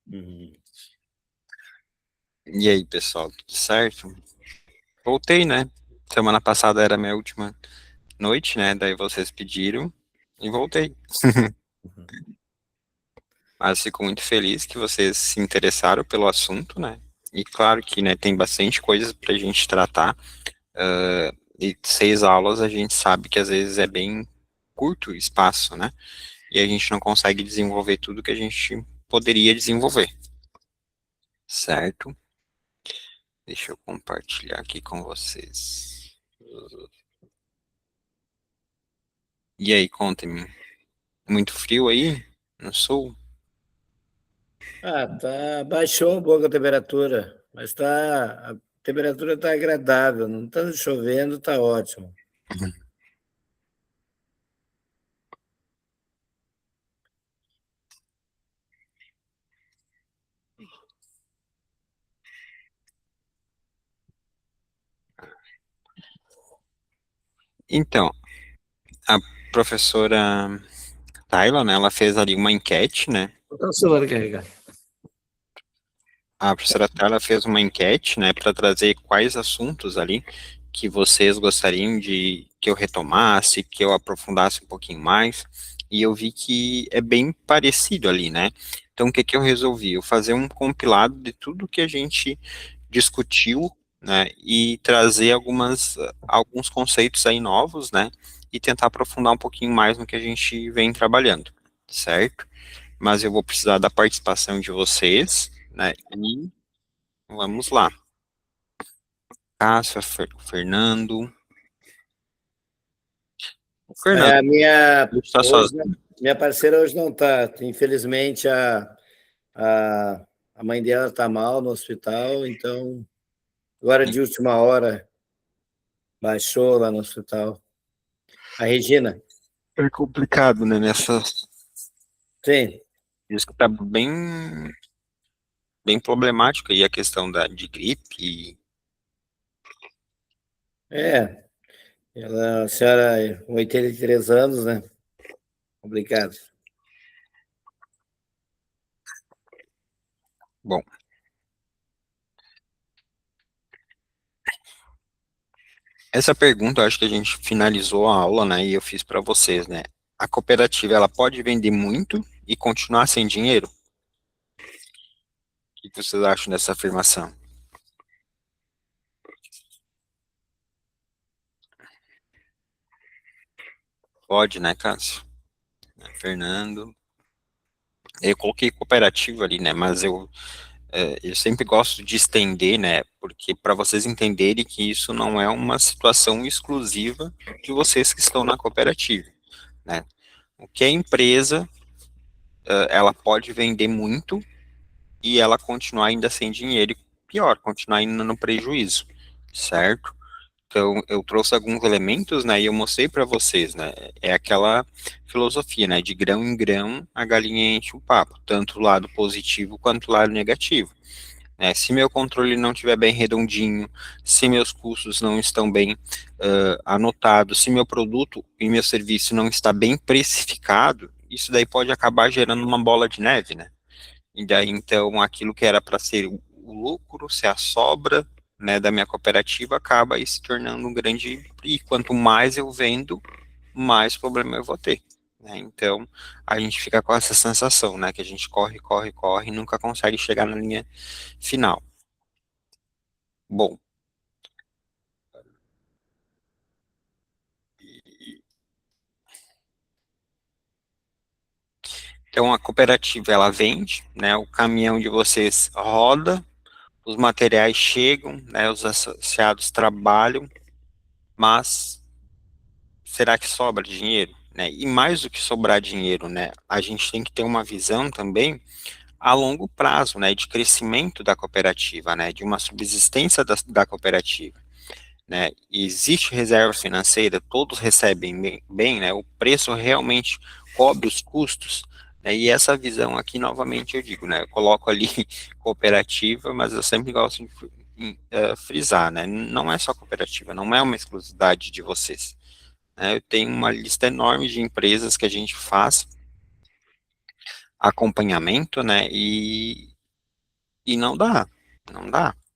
Uhum. E aí, pessoal, tudo certo? Voltei, né? Semana passada era a minha última noite, né? Daí vocês pediram e voltei. Uhum. Mas fico muito feliz que vocês se interessaram pelo assunto, né? E claro que, né, tem bastante coisas pra gente tratar. E 6 aulas a gente sabe que às vezes é bem curto o espaço, né? E a gente não consegue desenvolver tudo que a gente poderia desenvolver, certo? Deixa eu compartilhar aqui com vocês. E aí, contem-me. Muito frio aí no sul? Ah, tá, baixou um pouco a temperatura, mas a temperatura está agradável, não está chovendo, está ótimo. Uhum. Então, a professora Tayla, né, ela fez ali uma enquete, né? Vou botar o celular carregar. A professora Tayla fez uma enquete, né, para trazer quais assuntos ali que vocês gostariam de que eu retomasse, que eu aprofundasse um pouquinho mais. E eu vi que é bem parecido ali, né? Então, o que que eu resolvi? Eu fazer um compilado de tudo que a gente discutiu, né, e trazer alguns conceitos aí novos, né, e tentar aprofundar um pouquinho mais no que a gente vem trabalhando, certo? Mas eu vou precisar da participação de vocês, né, e vamos lá. Cássio, Fernando. O Fernando, É, a minha ele está hoje, sozinho. minha parceira hoje não está. Infelizmente, a, a mãe dela está mal no hospital, então agora de última hora baixou lá no hospital. A Regina, É complicado, né, nessa. sim, Diz que tá bem problemático aí a questão de gripe. a senhora com 83 anos, né? Complicado. Bom, essa pergunta eu acho que a gente finalizou a aula, né, e eu fiz para vocês, né. A cooperativa, ela pode vender muito e continuar sem dinheiro? O que vocês acham dessa afirmação? Pode, né, Cássio? Fernando. Eu coloquei cooperativa ali, né, mas eu sempre gosto de estender, né, porque para vocês entenderem que isso não é uma situação exclusiva de vocês que estão na cooperativa, né. O que a empresa, ela pode vender muito e ela continuar ainda sem dinheiro, e pior, continuar ainda no prejuízo, certo? Então, eu trouxe alguns elementos, né, e eu mostrei para vocês, né, é aquela filosofia, né, de grão em grão a galinha enche o papo, tanto o lado positivo quanto o lado negativo, né, se meu controle não estiver bem redondinho, se meus custos não estão bem anotados, se meu produto e meu serviço não está bem precificado, isso daí pode acabar gerando uma bola de neve, né, e daí, então, aquilo que era para ser o lucro, ser a sobra, né, da minha cooperativa, acaba aí se tornando um grande. E quanto mais eu vendo, mais problema eu vou ter. Né? Então, a gente fica com essa sensação, né, que a gente corre, corre, corre e nunca consegue chegar na linha final. Bom, então a cooperativa ela vende, né, o caminhão de vocês roda, os materiais chegam, né, os associados trabalham, mas será que sobra dinheiro? Né? E mais do que sobrar dinheiro, né, a gente tem que ter uma visão também a longo prazo, né, de crescimento da cooperativa, né, de uma subsistência da cooperativa. Né, existe reserva financeira, todos recebem bem, né, o preço realmente cobre os custos, né, e essa visão aqui, novamente, eu digo, né, eu coloco ali cooperativa, mas eu sempre gosto de frisar, né, não é só cooperativa, não é uma exclusividade de vocês, né, eu tenho uma lista enorme de empresas que a gente faz acompanhamento, né? E não dá,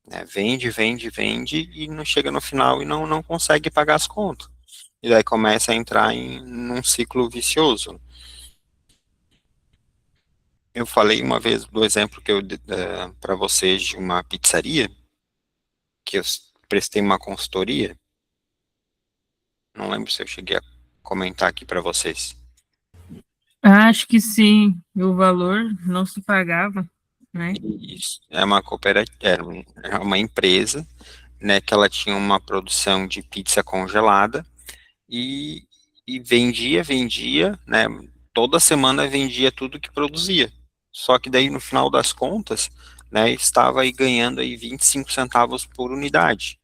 né? Vende, vende, vende e não chega no final e não consegue pagar as contas. E daí começa a entrar num ciclo vicioso. Eu falei uma vez do exemplo que eu para vocês de uma pizzaria, que eu prestei uma consultoria, não lembro se eu cheguei a comentar aqui para vocês. Acho que sim, o valor não se pagava, né? Isso, é uma cooperativa, é uma empresa, né, que ela tinha uma produção de pizza congelada e, e vendia, né, toda semana vendia tudo que produzia. Só que daí no final das contas, né, estava aí ganhando aí 25 centavos por unidade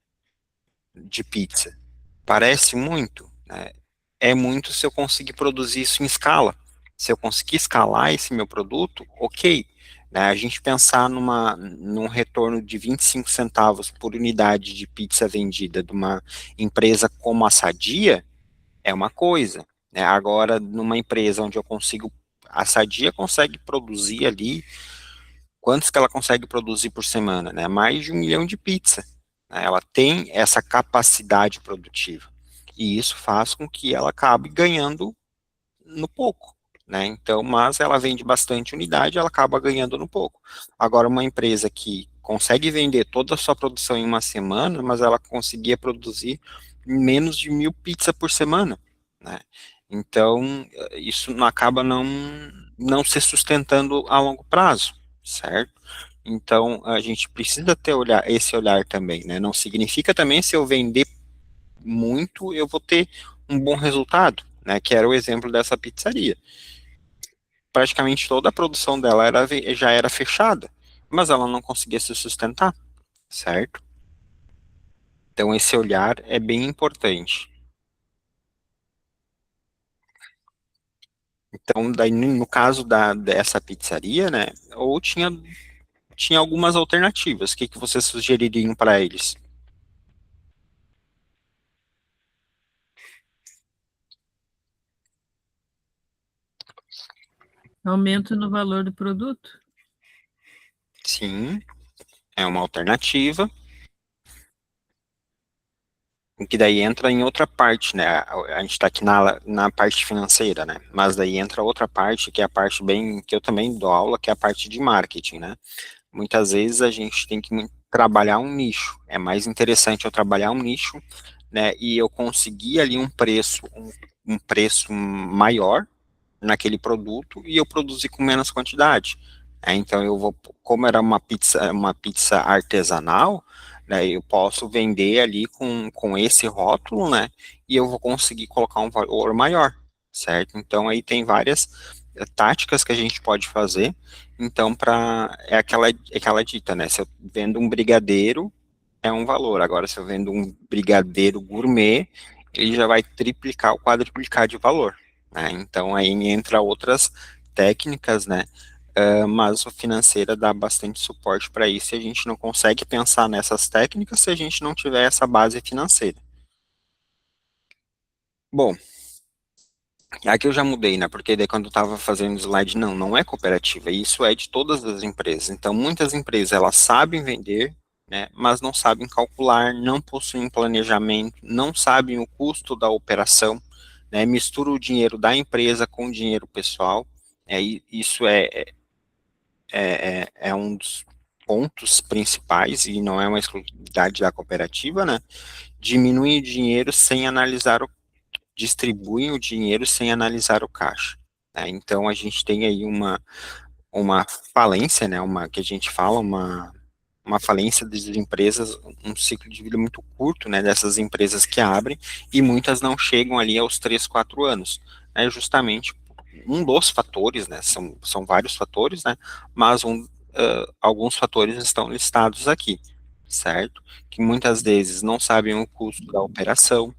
de pizza. Parece muito, né? É muito se eu conseguir produzir isso em escala. Se eu conseguir escalar esse meu produto, ok. Né? A gente pensar num retorno de 25 centavos por unidade de pizza vendida de uma empresa como a Sadia é uma coisa. Né? Agora, numa empresa onde eu consigo, a Sadia consegue produzir ali, quantos que ela consegue produzir por semana? Né? Mais de 1 milhão de pizza. Né? Ela tem essa capacidade produtiva. E isso faz com que ela acabe ganhando no pouco, né? Então, mas ela vende bastante unidade, ela acaba ganhando no pouco. Agora, uma empresa que consegue vender toda a sua produção em uma semana, mas ela conseguia produzir menos de 1.000 pizzas por semana, né? Então, isso acaba não se sustentando a longo prazo, certo? Então, a gente precisa ter esse olhar também, né? Não significa também se eu vender muito, eu vou ter um bom resultado, né? Que era o exemplo dessa pizzaria. Praticamente toda a produção dela já era fechada, mas ela não conseguia se sustentar, certo? Então esse olhar é bem importante. Então, daí no caso dessa pizzaria, né? Ou tinha algumas alternativas. O que que vocês sugeririam para eles? Aumento no valor do produto. Sim, é uma alternativa. Que daí entra em outra parte, né? A gente está aqui na parte financeira, né? Mas daí entra outra parte, que é a parte bem, que eu também dou aula, que é a parte de marketing, né? Muitas vezes a gente tem que trabalhar um nicho. É mais interessante eu trabalhar um nicho, né? E eu conseguir ali um preço maior naquele produto e eu produzir com menos quantidade. Então eu vou, como era uma pizza artesanal, né, eu posso vender ali com esse rótulo, né, e eu vou conseguir colocar um valor maior, certo? Então aí tem várias táticas que a gente pode fazer. Então é aquela dita, né? Se eu vendo um brigadeiro é um valor. Agora, se eu vendo um brigadeiro gourmet, ele já vai triplicar ou quadruplicar de valor, né? Então, aí entra outras técnicas, né? Mas o financeira dá bastante suporte para isso e a gente não consegue pensar nessas técnicas se a gente não tiver essa base financeira. Bom, aqui eu já mudei, né? Porque daí quando eu estava fazendo slide, não é cooperativa, isso é de todas as empresas. Então, muitas empresas, elas sabem vender, né? Mas não sabem calcular, não possuem planejamento, não sabem o custo da operação, né? Mistura o dinheiro da empresa com o dinheiro pessoal. Isso é um dos pontos principais e não é uma exclusividade da cooperativa, né? Diminui o dinheiro sem analisar distribuem o dinheiro sem analisar o caixa, né? Então a gente tem aí uma falência, né? Uma que a gente fala, uma falência das empresas, um ciclo de vida muito curto, né? Dessas empresas que abrem e muitas não chegam ali aos 3, 4 anos. É justamente um dos fatores, né? São vários fatores, né? Mas alguns fatores estão listados aqui, certo? Que muitas vezes não sabem o custo da operação,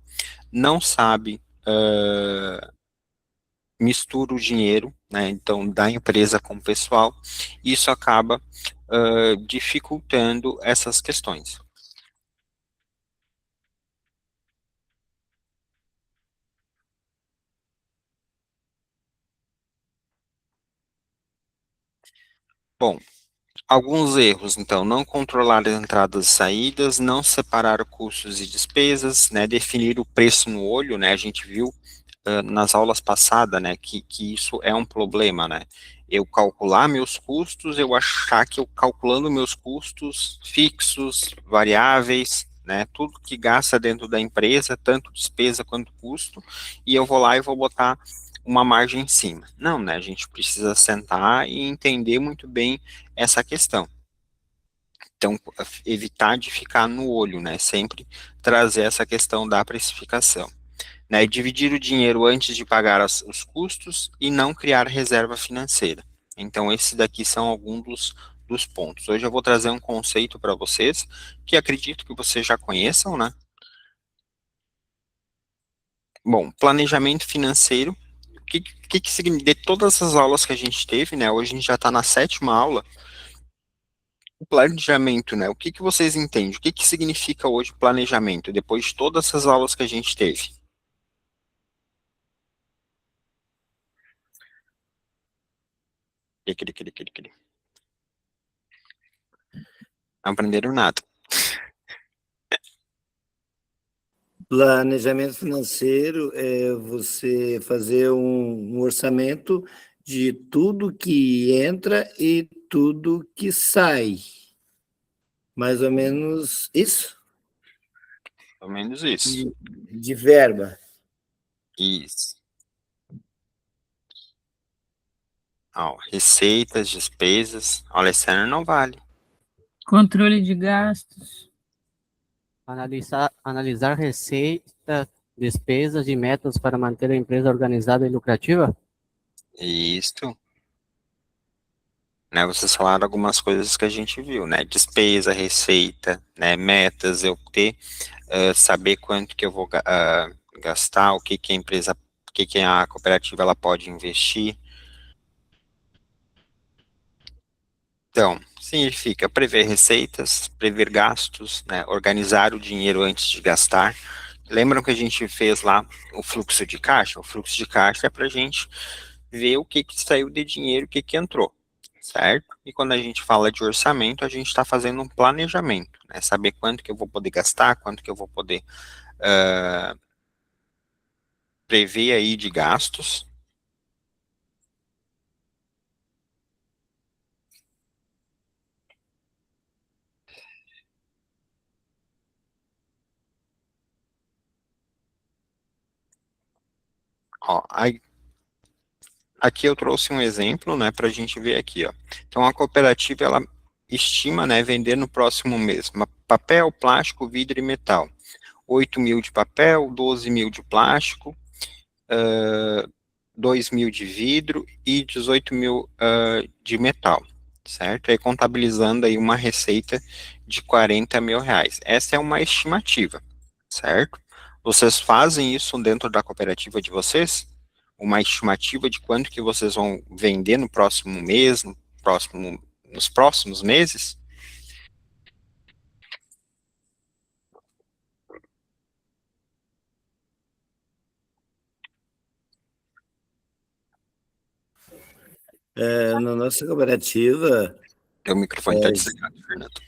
não sabe mistura o dinheiro, né, então da empresa com o pessoal, e isso acaba dificultando essas questões. Bom, alguns erros, então, não controlar as entradas e saídas, não separar custos e despesas, né, definir o preço no olho, né, a gente viu nas aulas passadas, né, que isso é um problema, né, eu calcular meus custos, eu achar que eu calculando meus custos fixos, variáveis, né, tudo que gasta dentro da empresa, tanto despesa quanto custo, e eu vou lá e vou botar uma margem em cima. Não, né, a gente precisa sentar e entender muito bem essa questão. Então, evitar de ficar no olho, né, sempre trazer essa questão da precificação, né, dividir o dinheiro antes de pagar os custos e não criar reserva financeira. Então, esses daqui são alguns dos pontos. Hoje eu vou trazer um conceito para vocês, que acredito que vocês já conheçam, né? Bom, planejamento financeiro, que significa, de todas as aulas que a gente teve, né, hoje a gente já está na 7ª aula, o planejamento, né, o que vocês entendem? O que significa hoje planejamento, depois de todas essas aulas que a gente teve? Não aprenderam nada. Planejamento financeiro é você fazer um orçamento de tudo que entra e tudo que sai. Mais ou menos isso? Pelo menos isso. De verba. Isso. Ó, receitas, despesas. O Alessandro não vale. Controle de gastos. Analisar receita, despesas e metas para manter a empresa organizada e lucrativa? Isso. Né, vocês falaram algumas coisas que a gente viu, né? Despesa, receita, né? Metas, eu ter, saber quanto que eu vou gastar, o que que a empresa, o que que a cooperativa ela pode investir. Então, significa prever receitas, prever gastos, né? Organizar o dinheiro antes de gastar. Lembram que a gente fez lá o fluxo de caixa? O fluxo de caixa é para a gente ver o que que saiu de dinheiro, o que que entrou, certo? E quando a gente fala de orçamento, a gente está fazendo um planejamento, né? Saber quanto que eu vou poder gastar, quanto que eu vou poder prever aí de gastos. Ó, aí, aqui eu trouxe um exemplo, né, para a gente ver aqui, ó. Então, a cooperativa, ela estima, né, vender no próximo mês papel, plástico, vidro e metal. 8 mil de papel, 12 mil de plástico, 2 mil de vidro e 18 mil de metal, certo? Aí contabilizando aí uma receita de 40 mil reais. Essa é uma estimativa, certo? Vocês fazem isso dentro da cooperativa de vocês? Uma estimativa de quanto que vocês vão vender no próximo mês, nos próximos meses? Na nossa cooperativa... Teu microfone está desligado, Fernando.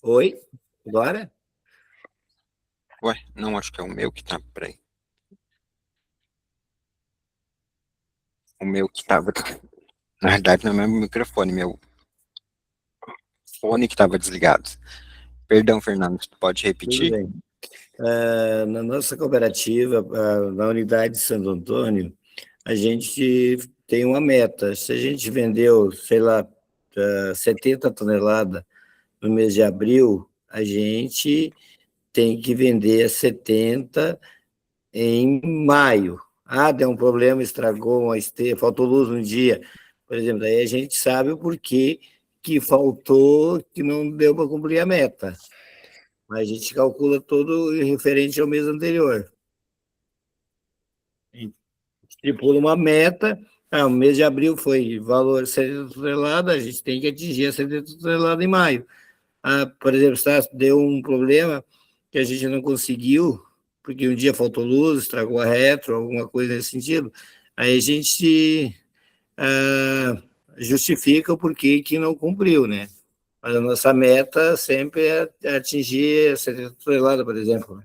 Oi? Agora? Ué, não, acho que é o meu que tá, peraí. O meu que tava... Na verdade, não é meu microfone, meu fone que estava desligado. Perdão, Fernando, tu pode Tudo repetir? bem. Na nossa cooperativa, na unidade de Santo Antônio, a gente tem uma meta. Se a gente vendeu, sei lá, 70 toneladas no mês de abril, a gente tem que vender 70 em maio. Ah, deu um problema, estragou uma esteira, faltou luz um dia, por exemplo, aí a gente sabe o porquê que faltou, que não deu para cumprir a meta. Mas a gente calcula todo referente ao mês anterior. Estipula uma meta, o mês de abril foi valor 70 toneladas, a gente tem que atingir a 70 toneladas em maio. Por exemplo, deu um problema que a gente não conseguiu porque um dia faltou luz, estragou a retro, alguma coisa nesse sentido, aí a gente justifica o porquê que não cumpriu, né? Mas a nossa meta sempre é atingir 70 toneladas, por exemplo.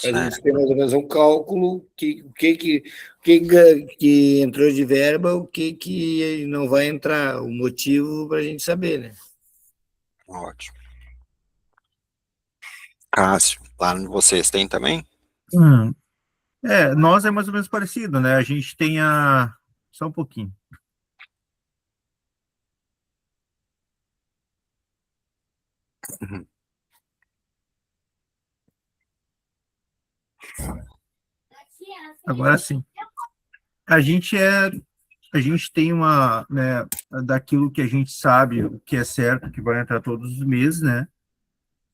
A gente tem mais ou menos um cálculo o que entrou de verba, o que não vai entrar, o motivo para a gente saber, né? Ótimo. Cássio, lá no vocês tem também? Nós é mais ou menos parecido, né? A gente tem a... Só um pouquinho. Uhum. Agora sim. A gente tem uma, né, daquilo que a gente sabe, o que é certo, que vai entrar todos os meses, né?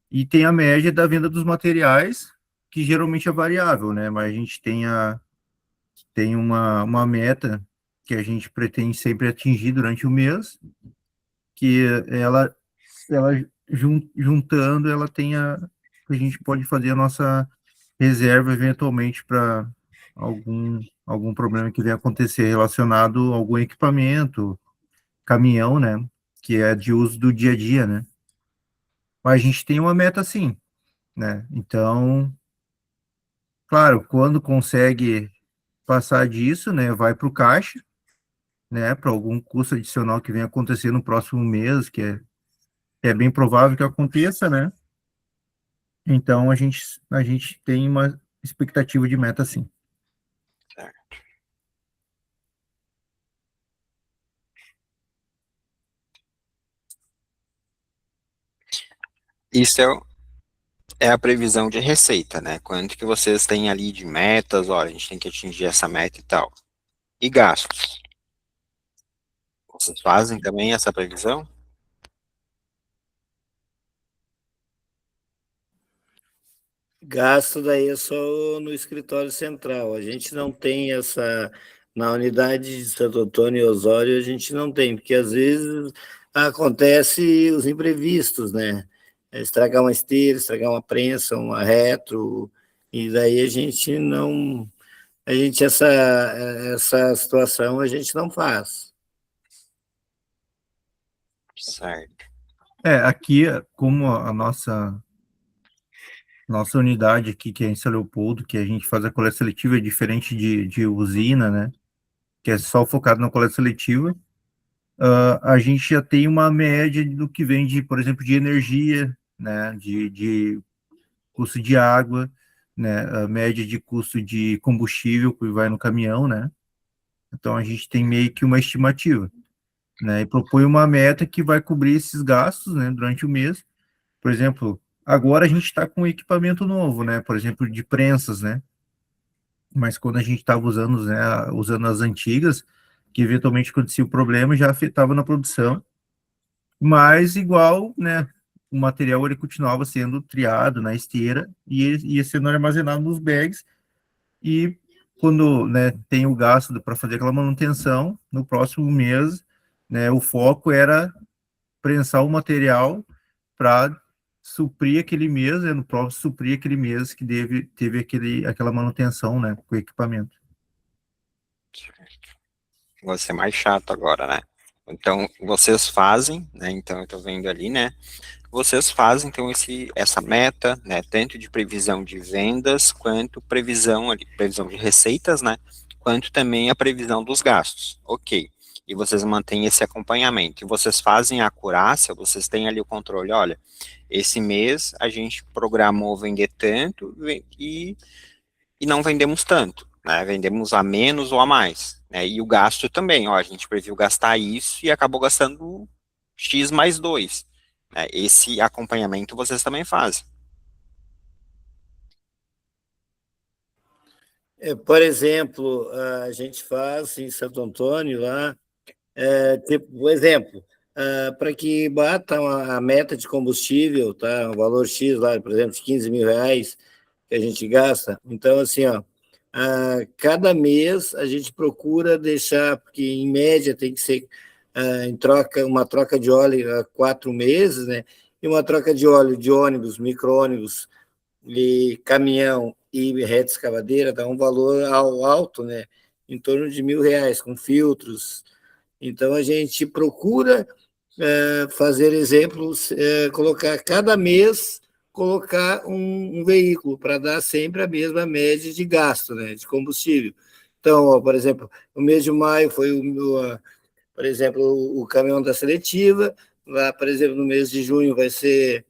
E tem a média da venda dos materiais, que geralmente é variável, né? Mas a gente tem uma meta que a gente pretende sempre atingir durante o mês, que ela juntando, ela tem a gente pode fazer a nossa reserva eventualmente para algum problema que venha acontecer relacionado a algum equipamento, caminhão, né? Que é de uso do dia a dia, né? Mas a gente tem uma meta sim, né? Então, claro, quando consegue passar disso, né? Vai para o caixa, né? Para algum custo adicional que venha acontecer no próximo mês, que é bem provável que aconteça, né? Então a gente tem uma expectativa de meta sim. Certo. Isso é a previsão de receita, né? Quanto que vocês têm ali de metas, olha, a gente tem que atingir essa meta e tal. E gastos? Vocês fazem também essa previsão? Gasto daí é só no escritório central. A gente não tem essa. Na unidade de Santo Antônio e Osório, a gente não tem, porque às vezes acontece os imprevistos, né? Estragar uma esteira, estragar uma prensa, uma retro, e daí a gente não. A gente, essa situação a gente não faz. Certo. Aqui, como a nossa unidade aqui, que é em São Leopoldo, que a gente faz a coleta seletiva, é diferente de usina, né? Que é só focado na coleta seletiva. A gente já tem uma média do que vem de, por exemplo, de energia, né? De custo de água, né? A média de custo de combustível que vai no caminhão, né? Então a gente tem meio que uma estimativa, né? E propõe uma meta que vai cobrir esses gastos, né? Durante o mês. Por exemplo, agora a gente está com equipamento novo, né? Por exemplo, de prensas, né? Mas quando a gente estava usando, né, usando as antigas, que eventualmente acontecia o problema, já afetava na produção, mas igual, né, o material ele continuava sendo triado na esteira e ia sendo armazenado nos bags, e quando, né, tem o gasto para fazer aquela manutenção, no próximo mês, né, o foco era prensar o material para suprir aquele mês, no próprio suprir aquele mês que teve aquela manutenção, né, com o equipamento. Vou ser mais chato agora, né? Então, vocês fazem, né? Então, eu tô vendo ali, né? Vocês fazem, então, essa meta, né? Tanto de previsão de vendas, quanto previsão de receitas, né? Quanto também a previsão dos gastos. Ok. E vocês mantêm esse acompanhamento. E vocês fazem a acurácia, vocês têm ali o controle, olha, esse mês a gente programou vender tanto e não vendemos tanto, né? Vendemos a menos ou a mais, né? E o gasto também, ó, a gente previu gastar isso e acabou gastando X mais 2, né? Esse acompanhamento vocês também fazem. Por exemplo, a gente faz em Santo Antônio lá, tipo, por exemplo, para que bata a meta de combustível, tá? Um valor X lá, por exemplo, de 15 mil reais que a gente gasta. Então, assim, ó, cada mês a gente procura deixar, porque em média tem que ser uma troca de óleo a 4 meses, né? E uma troca de óleo de ônibus, micro-ônibus, e caminhão e reta escavadeira dá um valor alto, né? Em torno de R$ 1.000, com filtros. Então, a gente procura fazer exemplos, colocar cada mês, colocar um veículo para dar sempre a mesma média de gasto, né, de combustível. Então, ó, por exemplo, no mês de maio foi por exemplo, o caminhão da seletiva, lá, por exemplo, no mês de junho vai ser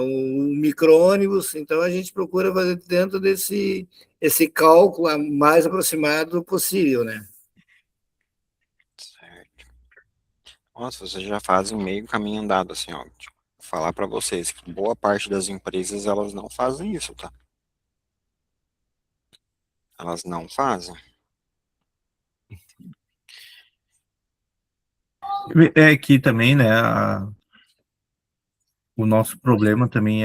um micro-ônibus, então a gente procura fazer dentro esse cálculo mais aproximado possível, né? Certo. Nossa, vocês já fazem meio caminho andado, assim, ó. Tipo, falar para vocês que boa parte das empresas, elas não fazem isso, tá? Elas não fazem. É que também, né, o nosso problema também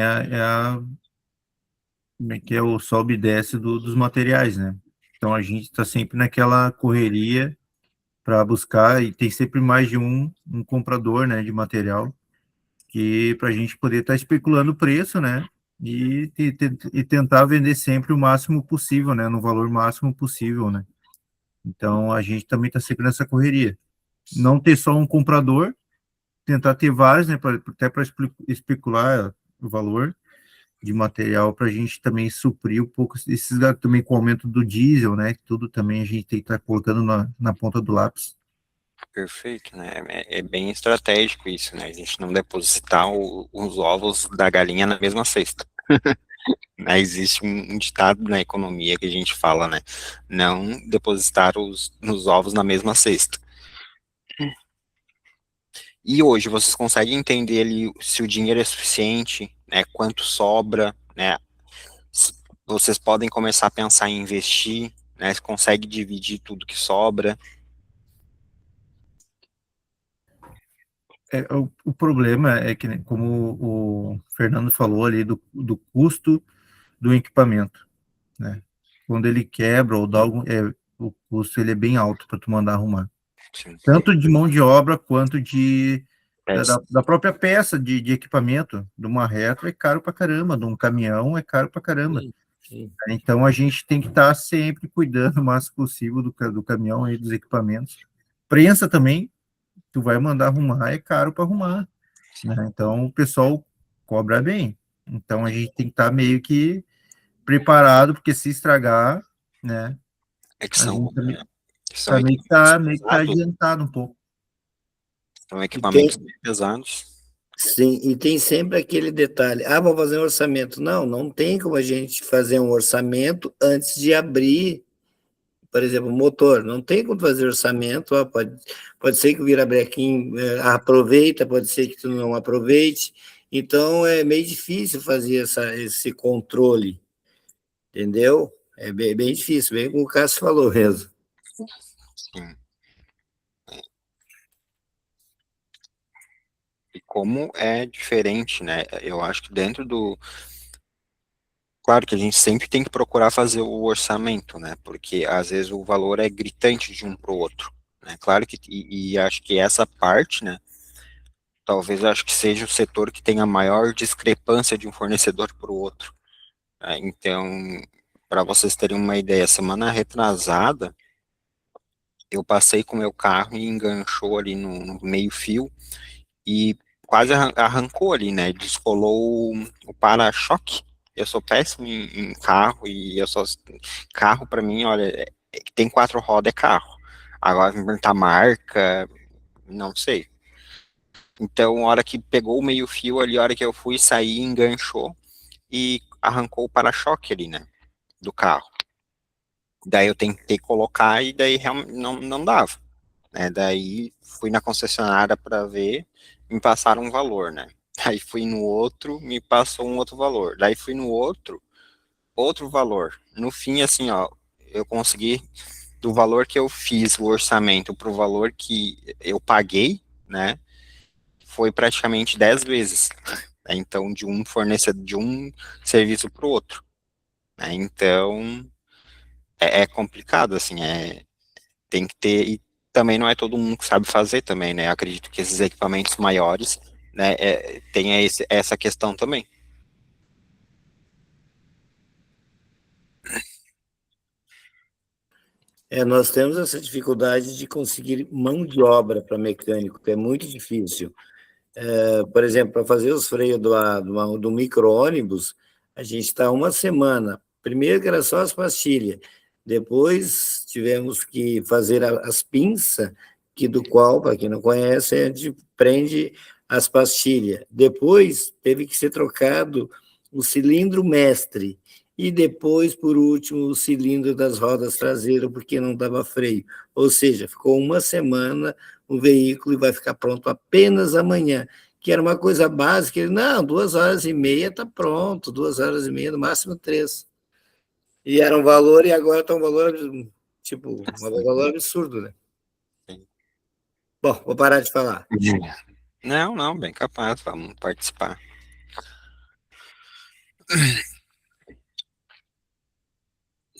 como é que é o sobe e desce dos materiais, né? Então a gente está sempre naquela correria para buscar, e tem sempre mais de um comprador, né, de material, que para a gente poder estar especulando o preço, né? E tentar vender sempre o máximo possível, né? No valor máximo possível, né? Então a gente também está sempre nessa correria. Não ter só um comprador, tentar ter vários, né? Até para especular o valor de material, para a gente também suprir um pouco esses também com o aumento do diesel, né? Tudo também a gente tem que estar colocando na ponta do lápis. Perfeito, né? É bem estratégico isso, né? A gente não depositar os ovos da galinha na mesma cesta. Né? Existe um ditado na economia que a gente fala, né? Não depositar nos ovos na mesma cesta. E hoje vocês conseguem entender ali se o dinheiro é suficiente, né? Quanto sobra, né? Vocês podem começar a pensar em investir, né? Você consegue dividir tudo que sobra. O problema é que, né, como o Fernando falou ali, do custo do equipamento, né? Quando ele quebra ou dá o custo ele é bem alto para tu mandar arrumar. Sim. Tanto de mão de obra quanto Peça. da própria peça de equipamento. De uma retro é caro para caramba, de um caminhão é caro para caramba. Sim. Então a gente tem que estar sempre cuidando o máximo possível do caminhão e dos equipamentos. Prensa também, tu vai mandar arrumar, é caro para arrumar, né? Então o pessoal cobra bem. Então a gente tem que estar meio que preparado, porque se estragar, né? É que A são, gente também são meio que equipamentos meio que tá pesados, adiantado um pouco. são E tem, equipamentos bem pesados. sim, e tem sempre aquele detalhe, vou fazer um orçamento. Não, não tem como a gente fazer um orçamento antes de abrir, por exemplo, o motor. Não tem como fazer orçamento, pode ser que o virabrequim aproveita, pode ser que tu não aproveite. Então, é meio difícil fazer esse controle, entendeu? É bem difícil, bem como o Cássio falou mesmo. Sim. E como é diferente, né? Eu acho que dentro do. Claro que a gente sempre tem que procurar fazer o orçamento, né? Porque às vezes o valor é gritante de um para o outro, né? Claro que. E acho que essa parte, né? Talvez eu acho que seja o setor que tenha maior discrepância de um fornecedor para o outro, né? Então, para vocês terem uma ideia, semana retrasada, eu passei com o meu carro e enganchou ali no meio-fio e quase arrancou ali, né? Descolou o para-choque. Eu sou péssimo em carro e eu só. Carro, para mim, olha, tem 4 rodas é carro. Agora, inventar marca, não sei. Então, a hora que pegou o meio-fio ali, a hora que eu fui sair, enganchou e arrancou o para-choque ali, né? Do carro. Daí eu tentei colocar e daí realmente não dava, né? Daí fui na concessionária para ver, me passaram um valor, né? Aí fui no outro, me passou um outro valor. Daí fui no outro valor. No fim, assim, ó, eu consegui, do valor que eu fiz o orçamento para o valor que eu paguei, né? Foi praticamente 10 vezes. Né? Então, de um fornecedor, de um serviço para o outro. Né? Então, é complicado, assim, tem que ter, e também não é todo mundo que sabe fazer também, né? Acredito que esses equipamentos maiores, né, tenha essa questão também. Nós temos essa dificuldade de conseguir mão de obra para mecânico, que é muito difícil. Por exemplo, para fazer os freios do micro-ônibus, a gente está uma semana. Primeiro que era só as pastilhas, depois tivemos que fazer as pinças, que do qual, para quem não conhece, a gente prende as pastilhas. Depois teve que ser trocado o cilindro mestre, e depois, por último, o cilindro das rodas traseiras, porque não dava freio. Ou seja, ficou uma semana o veículo e vai ficar pronto apenas amanhã, que era uma coisa básica. Ele, não, 2 horas e meia está pronto, 2 horas e meia, no máximo 3. E era um valor, e agora está um valor, tipo, um valor absurdo, né? Sim. Bom, vou parar de falar. Não, bem capaz, vamos participar.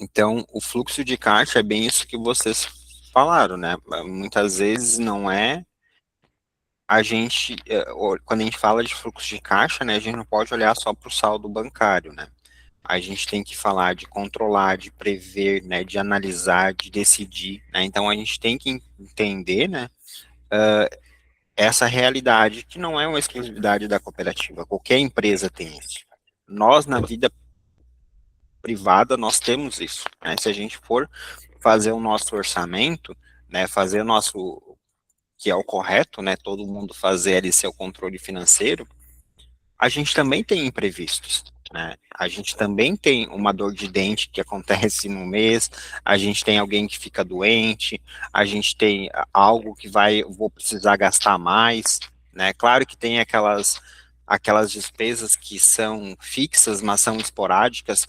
Então, o fluxo de caixa é bem isso que vocês falaram, né? Muitas vezes não é quando a gente fala de fluxo de caixa, né, a gente não pode olhar só para o saldo bancário, né? A gente tem que falar de controlar, de prever, né, de analisar, de decidir, né? Então, a gente tem que entender, né, essa realidade que não é uma exclusividade da cooperativa, qualquer empresa tem isso. Nós, na vida privada, nós temos isso, né? Se a gente for fazer o nosso orçamento, né, fazer o nosso, que é o correto, né, todo mundo fazer ali seu controle financeiro, a gente também tem imprevistos, né? A gente também tem uma dor de dente que acontece no mês, a gente tem alguém que fica doente, a gente tem algo que vou precisar gastar mais, né? Claro que tem aquelas despesas que são fixas, mas são esporádicas,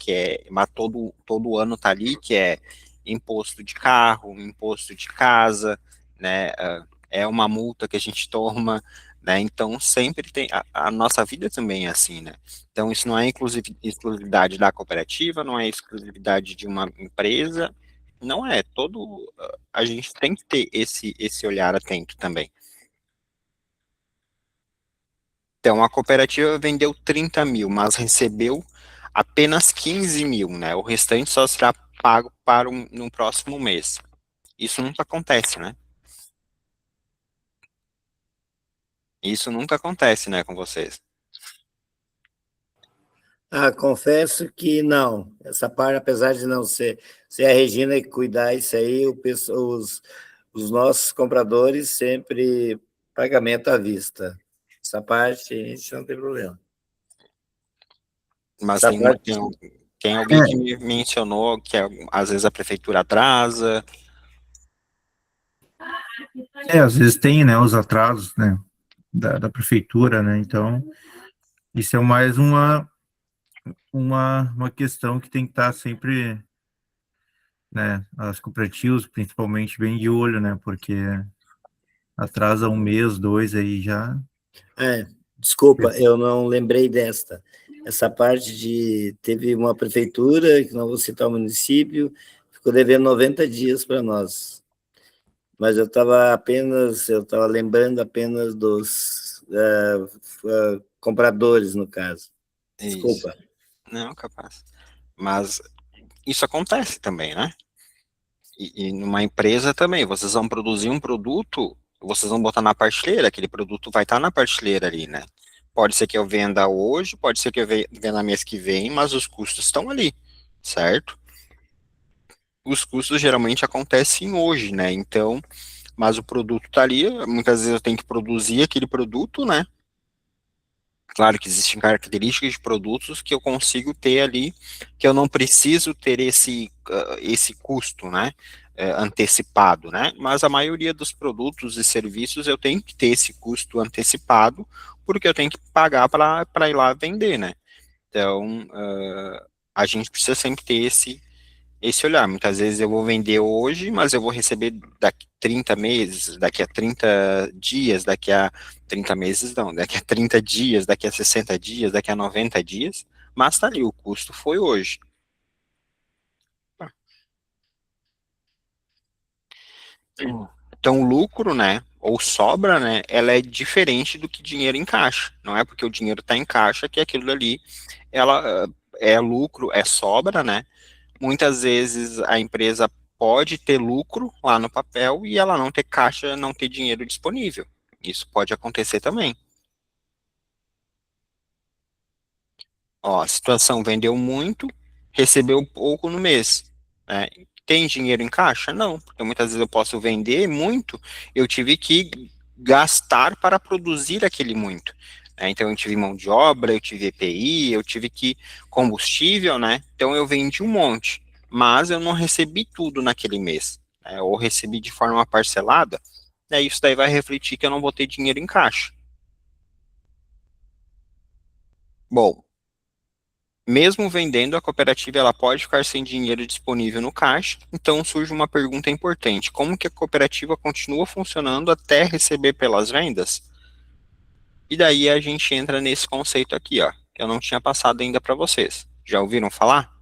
mas todo ano tá ali, que é imposto de carro, imposto de casa, né? É uma multa que a gente toma, né? Então sempre tem, a nossa vida também é assim, né? Então isso não é exclusividade da cooperativa, não é exclusividade de uma empresa, não é, a gente tem que ter esse olhar atento também. Então, a cooperativa vendeu 30 mil, mas recebeu apenas 15 mil, né? O restante só será pago no próximo mês. Isso nunca acontece, né? Isso nunca acontece, né, com vocês. Confesso que não. Essa parte, apesar de não ser a Regina que cuidar isso aí, os nossos compradores sempre pagamento à vista. Essa parte a gente não tem problema. Mas Essa parte, tem alguém que me mencionou que às vezes a prefeitura atrasa. Às vezes tem, né, os atrasos, né, da prefeitura, né, então isso é mais uma questão que tem que estar sempre, né, as cooperativas principalmente bem de olho, né, porque atrasa um mês, dois aí já. desculpa, eu não lembrei desta. Essa parte teve uma prefeitura, que não vou citar o município, ficou devendo 90 dias para nós. Mas eu estava lembrando apenas dos compradores, no caso. Desculpa. Isso. Não, capaz. Mas isso acontece também, né? E numa empresa também, vocês vão produzir um produto, vocês vão botar na prateleira, aquele produto vai estar na prateleira ali, né? Pode ser que eu venda hoje, pode ser que eu venda mês que vem, mas os custos estão ali, certo? Os custos geralmente acontecem hoje, né? Então, mas o produto está ali, muitas vezes eu tenho que produzir aquele produto, né? Claro que existem características de produtos que eu consigo ter ali, que eu não preciso ter esse custo, né, antecipado, né, mas a maioria dos produtos e serviços eu tenho que ter esse custo antecipado, porque eu tenho que pagar para ir lá vender, né. Então, a gente precisa sempre ter esse olhar. Muitas vezes eu vou vender hoje, mas eu vou receber daqui 30 meses, daqui a 30 dias, daqui a 30 meses não, daqui a 30 dias, daqui a 60 dias, daqui a 90 dias, mas tá ali, o custo foi hoje. Então, o lucro, né, ou sobra, né, ela é diferente do que dinheiro em caixa. Não é porque o dinheiro está em caixa que aquilo ali, ela é lucro, é sobra, né. Muitas vezes a empresa pode ter lucro lá no papel e ela não ter caixa, não ter dinheiro disponível. Isso pode acontecer também. Ó, a situação vendeu muito, recebeu pouco no mês, né? Tem dinheiro em caixa? Não, porque muitas vezes eu posso vender muito, eu tive que gastar para produzir aquele muito, né? Então eu tive mão de obra, eu tive EPI, eu tive que combustível, né? Então eu vendi um monte, mas eu não recebi tudo naquele mês, né? Ou recebi de forma parcelada, né? Isso daí vai refletir que eu não vou ter dinheiro em caixa. Bom, mesmo vendendo, a cooperativa ela pode ficar sem dinheiro disponível no caixa, então surge uma pergunta importante: como que a cooperativa continua funcionando até receber pelas vendas? E daí a gente entra nesse conceito aqui, ó, que eu não tinha passado ainda para vocês. Já ouviram falar?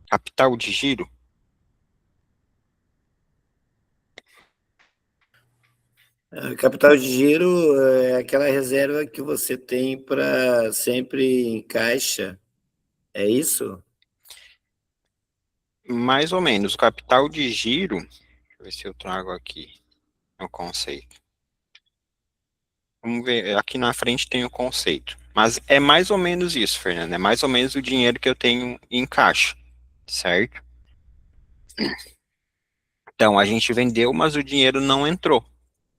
Capital de giro? Capital de giro é aquela reserva que você tem para sempre em caixa, é isso? Mais ou menos. O capital de giro, deixa eu ver se eu trago aqui o conceito. Vamos ver, aqui na frente tem o conceito. Mas é mais ou menos isso, Fernando. É mais ou menos o dinheiro que eu tenho em caixa, certo? Então, a gente vendeu, mas o dinheiro não entrou,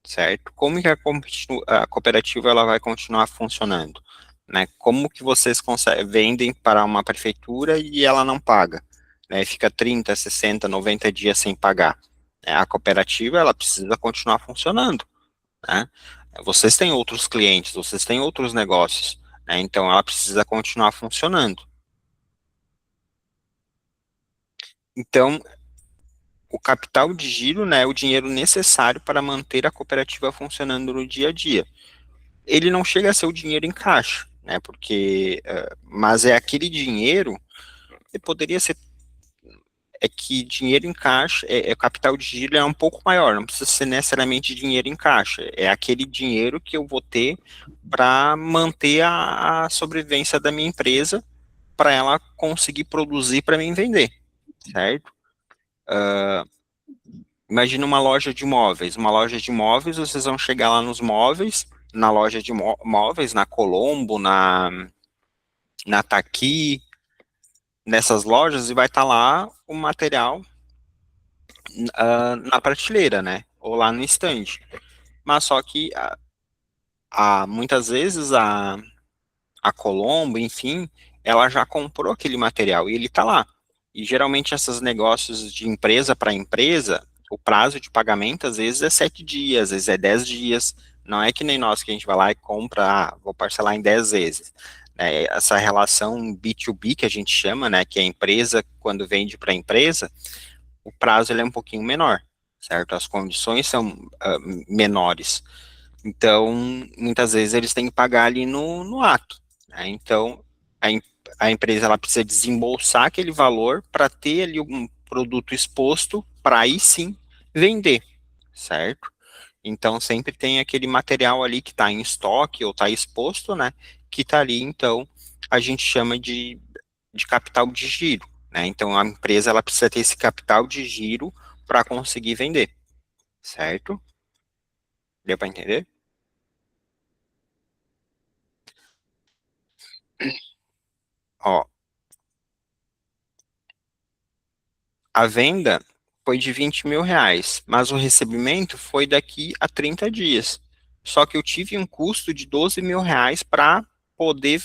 certo? Como que a cooperativa ela vai continuar funcionando? Né? Como que vocês vendem para uma prefeitura e ela não paga? Né? Fica 30, 60, 90 dias sem pagar. A cooperativa ela precisa continuar funcionando, né? Vocês têm outros clientes, vocês têm outros negócios, né? Então ela precisa continuar funcionando. Então, o capital de giro, né, é o dinheiro necessário para manter a cooperativa funcionando no dia a dia. Ele não chega a ser o dinheiro em caixa, né, porque, mas é aquele dinheiro, que poderia ser, é que dinheiro em caixa, capital de giro é um pouco maior, não precisa ser necessariamente dinheiro em caixa, é aquele dinheiro que eu vou ter para manter a sobrevivência da minha empresa, para ela conseguir produzir para mim vender, certo? Imagina uma loja de móveis. Uma loja de móveis, vocês vão chegar lá nos móveis, na loja de móveis, na Colombo, na Taqui, nessas lojas, e vai estar lá o material na prateleira, né? Ou lá no stand. Mas só que muitas vezes a Colombo, enfim, ela já comprou aquele material e ele está lá. E geralmente esses negócios de empresa para empresa, o prazo de pagamento às vezes é 7 dias, às vezes é 10 dias. Não é que nem nós que a gente vai lá e compra, vou parcelar em 10 vezes. Essa relação B2B que a gente chama, né, que é a empresa quando vende para a empresa, o prazo ele é um pouquinho menor, certo? As condições são menores. Então, muitas vezes eles têm que pagar ali no ato, né? Então, a empresa ela precisa desembolsar aquele valor para ter ali um produto exposto para aí sim vender, certo? Então, sempre tem aquele material ali que está em estoque ou está exposto, né? Que está ali, então, a gente chama de capital de giro, né? Então, a empresa ela precisa ter esse capital de giro para conseguir vender, certo? Deu para entender? Ó, a venda foi de 20 mil reais, mas o recebimento foi daqui a 30 dias. Só que eu tive um custo de 12 mil reais para poder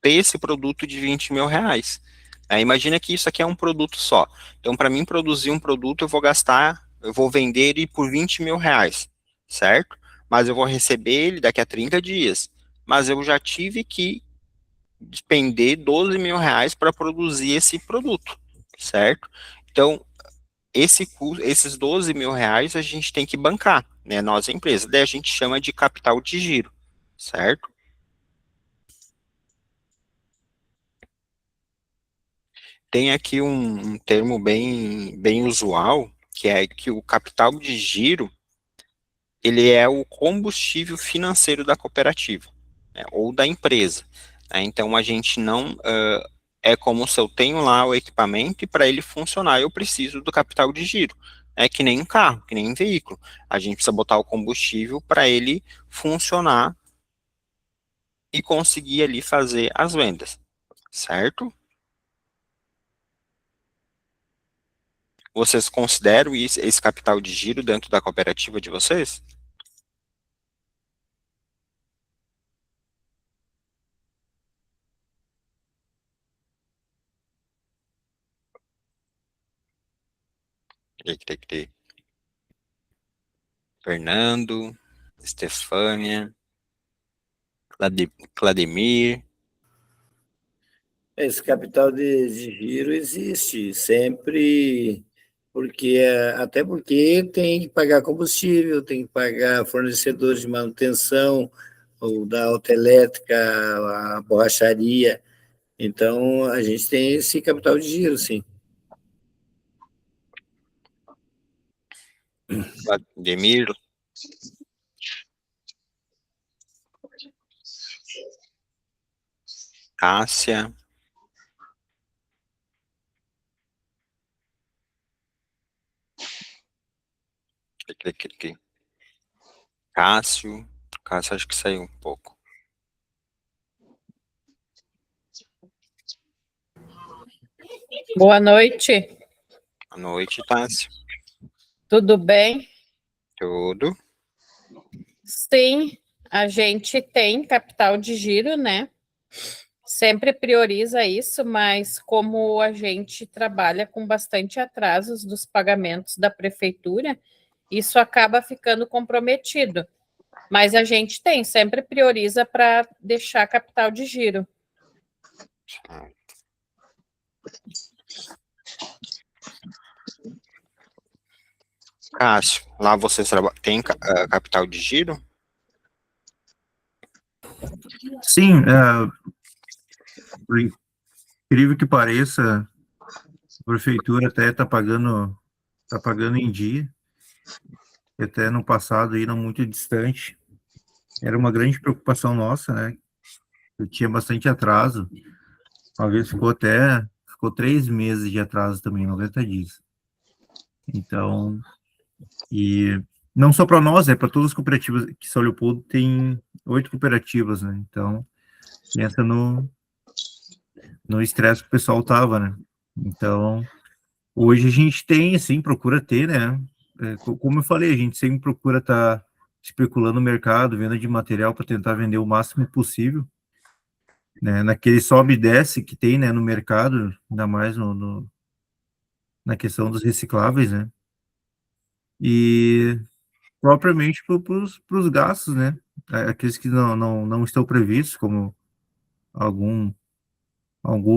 ter esse produto de 20 mil reais. Imagina que isso aqui é um produto só. Então, para mim produzir um produto, eu vou vender ele por 20 mil reais, certo? Mas eu vou receber ele daqui a 30 dias. Mas eu já tive que despender 12 mil reais para produzir esse produto, certo? Então, esses 12 mil reais a gente tem que bancar, né? Nós, a empresa. Daí a gente chama de capital de giro, certo? Tem aqui um termo bem usual, que é que o capital de giro, ele é o combustível financeiro da cooperativa, né, ou da empresa, né? Então, a gente não é como se eu tenho lá o equipamento e para ele funcionar eu preciso do capital de giro. É que nem um carro, que nem um veículo. A gente precisa botar o combustível para ele funcionar e conseguir ali fazer as vendas, certo? Vocês consideram esse capital de giro dentro da cooperativa de vocês? Cri. Fernando, Estefânia, Clademir. Esse capital de giro existe sempre, até porque tem que pagar combustível, tem que pagar fornecedores de manutenção, ou da autoelétrica, a borracharia. Então, a gente tem esse capital de giro, sim. Clademir, Cássia, Cássio acho que saiu um pouco. Boa noite, Boa noite, Cássio. tudo bem? Tudo. Sim, a gente tem capital de giro, né? Sempre prioriza isso, mas como a gente trabalha com bastante atrasos dos pagamentos da prefeitura, isso acaba ficando comprometido. Mas a gente sempre prioriza para deixar capital de giro. Cássio, lá vocês tem capital de giro? Sim, por incrível que pareça, a prefeitura até está pagando em dia, até no passado, aí, não muito distante, era uma grande preocupação nossa, né? Eu tinha bastante atraso, uma vez ficou 3 meses de atraso também, 90 dias. Então, e não só para nós, para todas as cooperativas, que São Leopoldo tem 8 cooperativas, né? Então, pensa no estresse que o pessoal tava, né? Então, hoje a gente tem, assim, procura ter, né? Como eu falei, a gente sempre procura estar especulando no mercado, venda de material para tentar vender o máximo possível, né? Naquele sobe e desce que tem, né, no mercado, ainda mais na questão dos recicláveis, né? E propriamente para os gastos, né? Aqueles que não estão previstos, como algum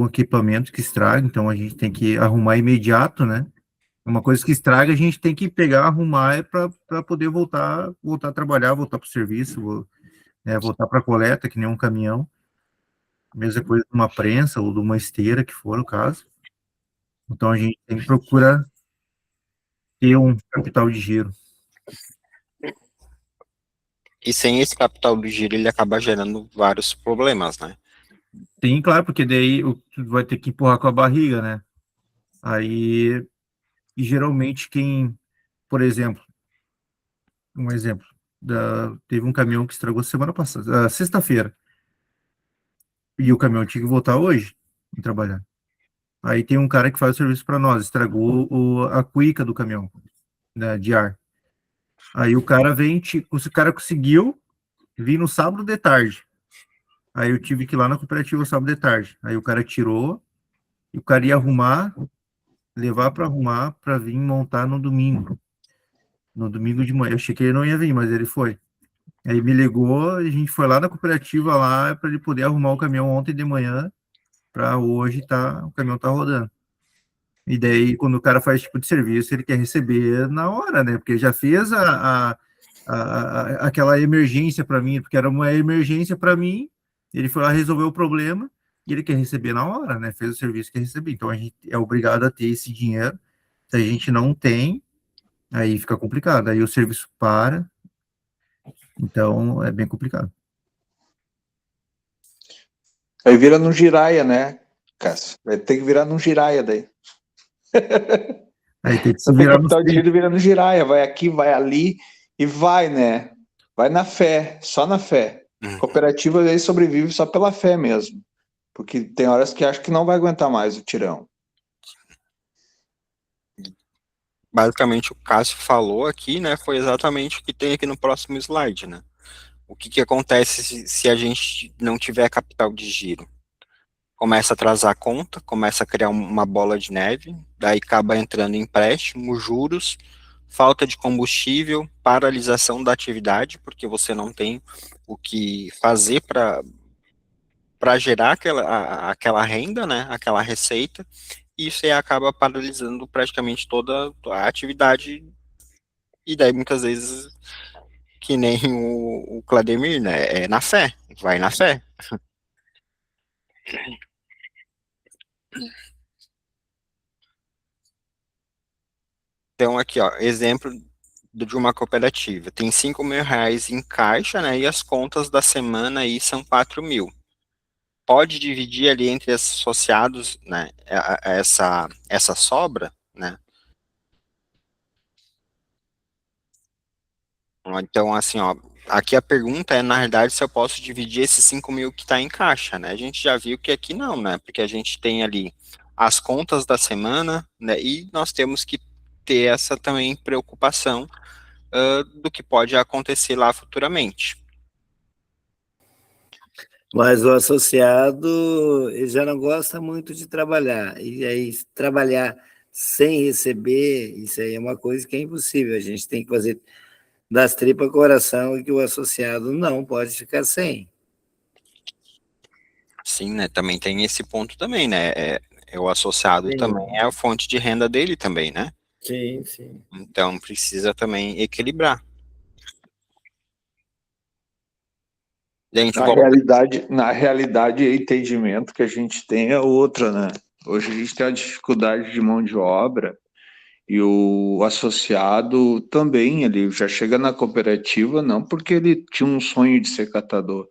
equipamento que estraga, então a gente tem que arrumar imediato, né? Uma coisa que estraga, a gente tem que pegar, arrumar para poder voltar a trabalhar, voltar para o serviço, voltar para a coleta, que nem um caminhão. Mesma coisa de uma prensa ou de uma esteira, que for o caso. Então a gente tem que procurar ter um capital de giro. E sem esse capital de giro, ele acaba gerando vários problemas, né? Tem, claro, porque daí tu vai ter que empurrar com a barriga, né? Aí, e geralmente por exemplo, teve um caminhão que estragou semana passada, sexta-feira, e o caminhão tinha que voltar hoje e trabalhar. Aí tem um cara que faz o serviço para nós, estragou a cuíca do caminhão, né, de ar. Aí o cara conseguiu vir no sábado de tarde. Aí eu tive que ir lá na cooperativa sábado de tarde. Aí o cara tirou, e o cara ia arrumar, levar para arrumar, para vir montar no domingo. No domingo de manhã. Eu achei que ele não ia vir, mas ele foi. Aí me ligou, a gente foi lá na cooperativa lá para ele poder arrumar o caminhão ontem de manhã, para hoje o caminhão tá rodando. E daí, quando o cara faz esse tipo de serviço, ele quer receber na hora, né? Porque já fez aquela emergência para mim, porque era uma emergência para mim, ele foi lá resolver o problema e ele quer receber na hora, né? Fez o serviço, quer receber. Então, a gente é obrigado a ter esse dinheiro. Se a gente não tem, aí fica complicado. Aí o serviço para. Então, é bem complicado. Aí vira no giraia, né? Cássio. Vai ter que virar num giraia daí. Aí tem que se Só tem virar no capital de giro virando giraia. Vai aqui, vai ali e vai, né? Vai na fé, só na fé. Cooperativa aí sobrevive só pela fé mesmo. Porque tem horas que acho que não vai aguentar mais o tirão. Basicamente, o Cássio falou aqui, né, foi exatamente o que tem aqui no próximo slide, né? O que acontece se a gente não tiver capital de giro? Começa a atrasar a conta, começa a criar uma bola de neve, daí acaba entrando empréstimo, juros, falta de combustível, paralisação da atividade, porque você não tem o que fazer para gerar aquela renda, né, aquela receita, e isso aí acaba paralisando praticamente toda a atividade, e daí muitas vezes, que nem o Clademir, né, é na fé, vai na fé. Então, aqui, ó, exemplo de uma cooperativa. Tem R$ 5.000 em caixa, né? E as contas da semana aí são 4.000. Pode dividir ali entre associados, né? Essa sobra, né? Então, assim, ó, aqui a pergunta é, na realidade, se eu posso dividir esses 5.000 que está em caixa, né? A gente já viu que aqui não, né? Porque a gente tem ali as contas da semana, né? E nós temos que ter essa também preocupação do que pode acontecer lá futuramente. Mas o associado, ele já não gosta muito de trabalhar. E aí, trabalhar sem receber, isso aí é uma coisa que é impossível. A gente tem que fazer das tripas coração e que o associado não pode ficar sem. Sim, né? Também tem esse ponto também, né? O associado Sim, também é a fonte de renda dele também, né? sim, sim. Então precisa também equilibrar. Gente, Na realidade, o entendimento que a gente tem é outra, né? Hoje a gente tem a dificuldade de mão de obra e o associado também, ele já chega na cooperativa não porque ele tinha um sonho de ser catador,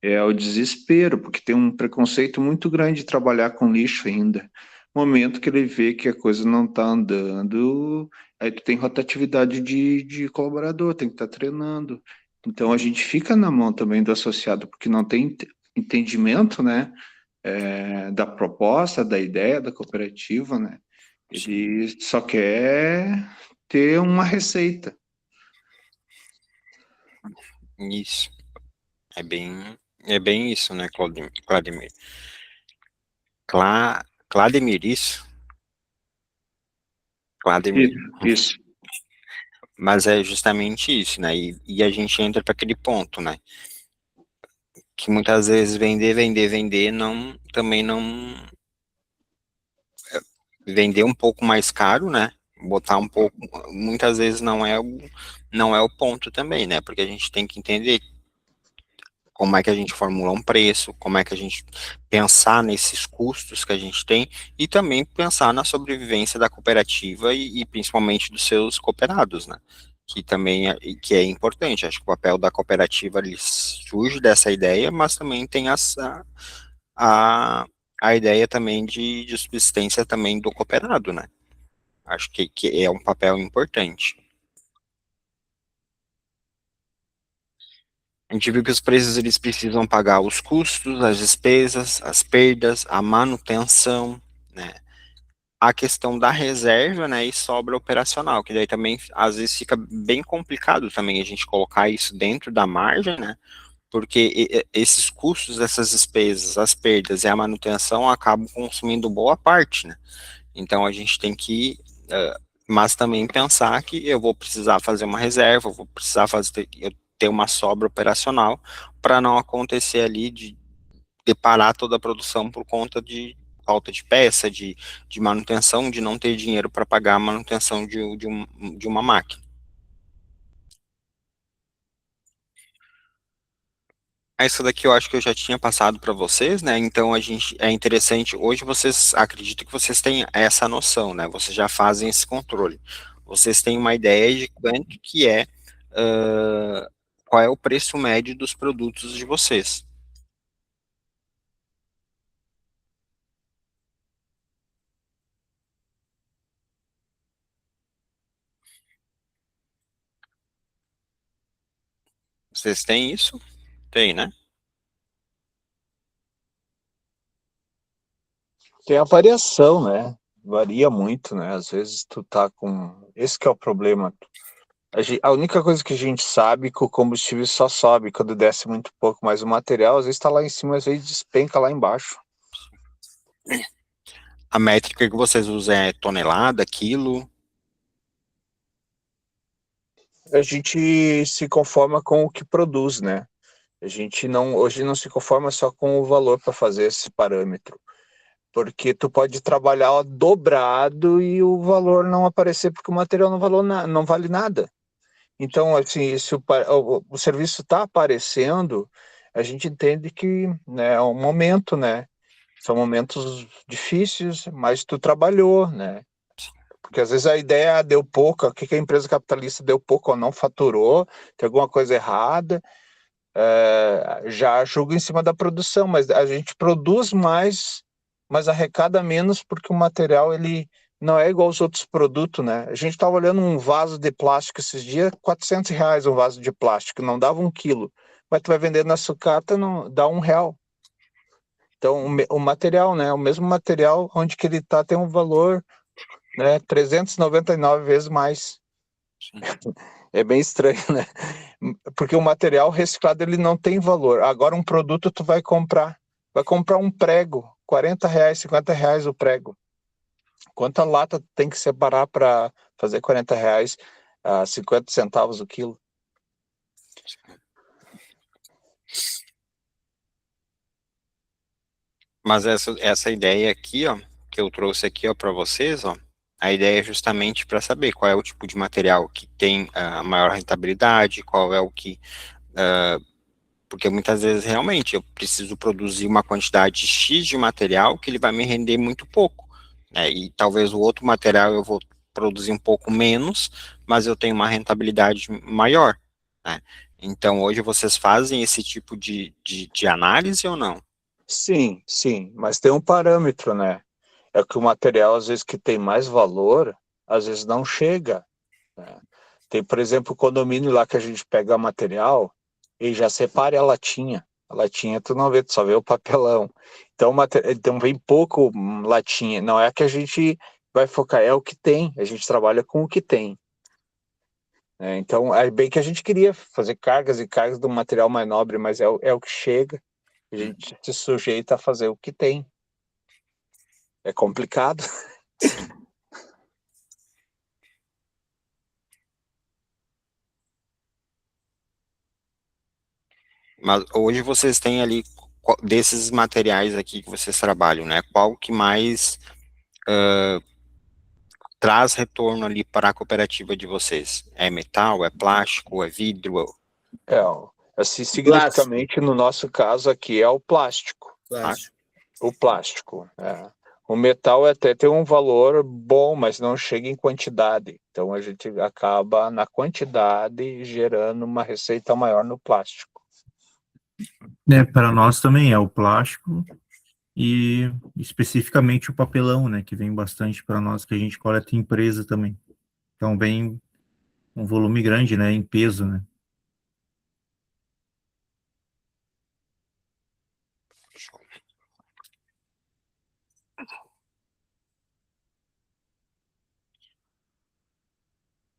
é o desespero, porque tem um preconceito muito grande de trabalhar com lixo ainda. Momento que ele vê que a coisa não está andando, aí tu tem rotatividade de colaborador, tem que estar treinando. Então a gente fica na mão também do associado, porque não tem entendimento, né, da proposta, da ideia da cooperativa, né? Ele só quer ter uma receita. isso. É bem isso, né, Clademir? Clademir, isso? Clademir. Isso. Mas é justamente isso, né? E a gente entra para aquele ponto, né? Que muitas vezes vender, também não vender um pouco mais caro, né? Botar um pouco, muitas vezes não é o ponto também, né? Porque a gente tem que entender como é que a gente formula um preço, como é que a gente pensar nesses custos que a gente tem e também pensar na sobrevivência da cooperativa e principalmente dos seus cooperados, né? Que também que é importante. Acho que o papel da cooperativa ali surge dessa ideia, mas também tem a, a ideia também de subsistência também do cooperado, né? Acho que é um papel importante. A gente viu que os preços eles precisam pagar os custos, as despesas, as perdas, a manutenção, né? A questão da reserva, né, e sobra operacional, que daí também às vezes fica bem complicado também a gente colocar isso dentro da margem, né? Porque esses custos, essas despesas, as perdas e a manutenção acabam consumindo boa parte, né? Então a gente tem que, mas também pensar que eu vou precisar fazer uma reserva, eu vou precisar eu ter uma sobra operacional para não acontecer ali de parar toda a produção por conta de falta de peça, de manutenção, de não ter dinheiro para pagar a manutenção de uma máquina. Isso daqui eu acho que eu já tinha passado para vocês, né? Então é interessante. Hoje vocês acredito que vocês têm essa noção, né? Vocês já fazem esse controle. Vocês têm uma ideia de quanto que qual é o preço médio dos produtos de vocês. Vocês têm isso? Tem, né? Tem a variação, né? Varia muito, né? Às vezes tu tá com... Esse que é o problema. A única coisa que a gente sabe é que o combustível só sobe quando desce muito pouco, mas o material às vezes está lá em cima, às vezes despenca lá embaixo. A métrica que vocês usam é tonelada, quilo? A gente se conforma com o que produz, né? A gente não, hoje não se conforma só com o valor para fazer esse parâmetro, porque tu pode trabalhar dobrado e o valor não aparecer porque o material não vale nada. Então, assim, se o serviço está aparecendo, a gente entende que, né, é um momento, né? São momentos difíceis, mas tu trabalhou, né? Porque às vezes a ideia deu pouco, o que a empresa capitalista deu pouco ou não faturou, tem alguma coisa errada, já julga em cima da produção, mas a gente produz mais, mas arrecada menos porque o material ele não é igual aos outros produtos, né? A gente estava olhando um vaso de plástico esses dias, R$ 400 um vaso de plástico, não dava 1 quilo, mas tu vai vender na sucata, não dá R$ 1. Então o material, né? O mesmo material, onde que ele está tem um valor, né? 399 vezes mais. É bem estranho, né? Porque o material reciclado ele não tem valor. Agora um produto tu vai comprar um prego, R$ 40, R$ 50 o prego. Quanta lata tem que separar para fazer R$ 40 a 50 centavos o quilo? Mas essa ideia aqui, ó, que eu trouxe aqui, ó, para vocês, ó, a ideia é justamente para saber qual é o tipo de material que tem a maior rentabilidade, qual é o que, porque muitas vezes realmente eu preciso produzir uma quantidade X de material que ele vai me render muito pouco, né? E talvez o outro material eu vou produzir um pouco menos, mas eu tenho uma rentabilidade maior, né? Então hoje vocês fazem esse tipo de análise ou não? Sim, sim, mas tem um parâmetro, né? É que o material, às vezes, que tem mais valor, às vezes não chega, né? Tem, por exemplo, o condomínio lá que a gente pega material e já separa a latinha. A latinha tu não vê, tu só vê o papelão. Então, então vem pouco latinha. Não é que a gente vai focar, é o que tem. A gente trabalha com o que tem. Então, é bem que a gente queria fazer cargas e cargas do material mais nobre, mas é o que chega. A gente se sujeita a fazer o que tem. É complicado. Sim. Mas hoje vocês têm ali, desses materiais aqui que vocês trabalham, né? Qual que mais traz retorno ali para a cooperativa de vocês? É metal, é plástico, é vidro? Assim, Plástico, significativamente, no nosso caso aqui, é o plástico. plástico. O plástico. O metal até tem um valor bom, mas não chega em quantidade. Então a gente acaba na quantidade gerando uma receita maior no plástico. Para nós também é o plástico e especificamente o papelão, né, que vem bastante para nós, que a gente coleta em empresa também. Então vem um volume grande, né, em peso, né.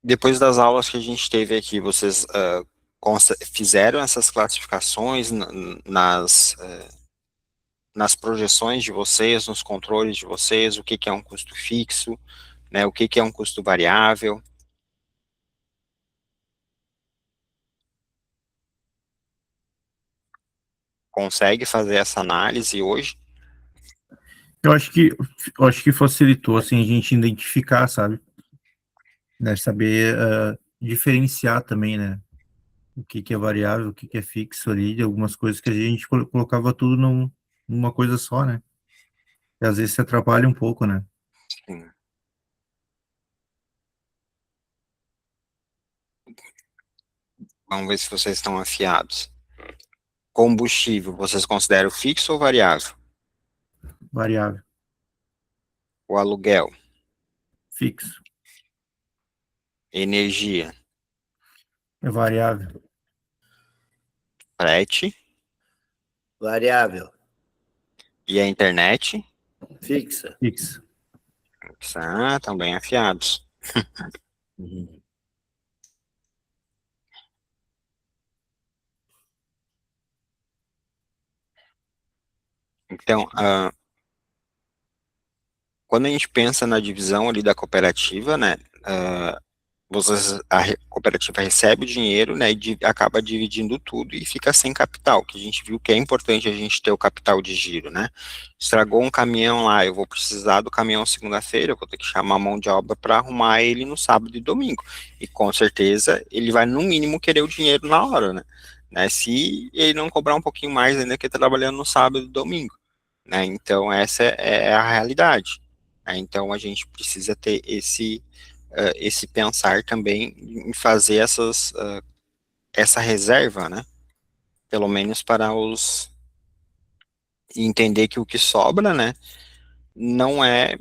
Depois das aulas que a gente teve aqui, vocês fizeram essas classificações nas projeções de vocês, nos controles de vocês, o que que é um custo fixo, né, o que que é um custo variável? Consegue fazer essa análise hoje? Eu acho que facilitou, assim, a gente identificar, sabe, né, saber diferenciar também, né, o que que é variável, o que que é fixo ali, de algumas coisas que a gente colocava tudo numa coisa só, né, e às vezes se atrapalha um pouco, né. Sim. Vamos ver se vocês estão afiados. Combustível, vocês consideram fixo ou variável? Variável, O aluguel, fixo, energia, é variável, frete Variável. e a internet. Fixa. Fixa. Estão bem afiados. Uhum. Então, quando a gente pensa na divisão ali da cooperativa, né, cooperativa recebe o dinheiro, né, e acaba dividindo tudo e fica sem capital, que a gente viu que é importante a gente ter o capital de giro, né. Estragou um caminhão lá, eu vou precisar do caminhão segunda-feira, eu vou ter que chamar a mão de obra para arrumar ele no sábado e domingo, e com certeza ele vai no mínimo querer o dinheiro na hora, né, se ele não cobrar um pouquinho mais ainda que trabalhando no sábado e domingo, né, então essa é a realidade, né, então a gente precisa ter esse pensar também em fazer essa reserva, né? Pelo menos para entender que o que sobra, né? Não é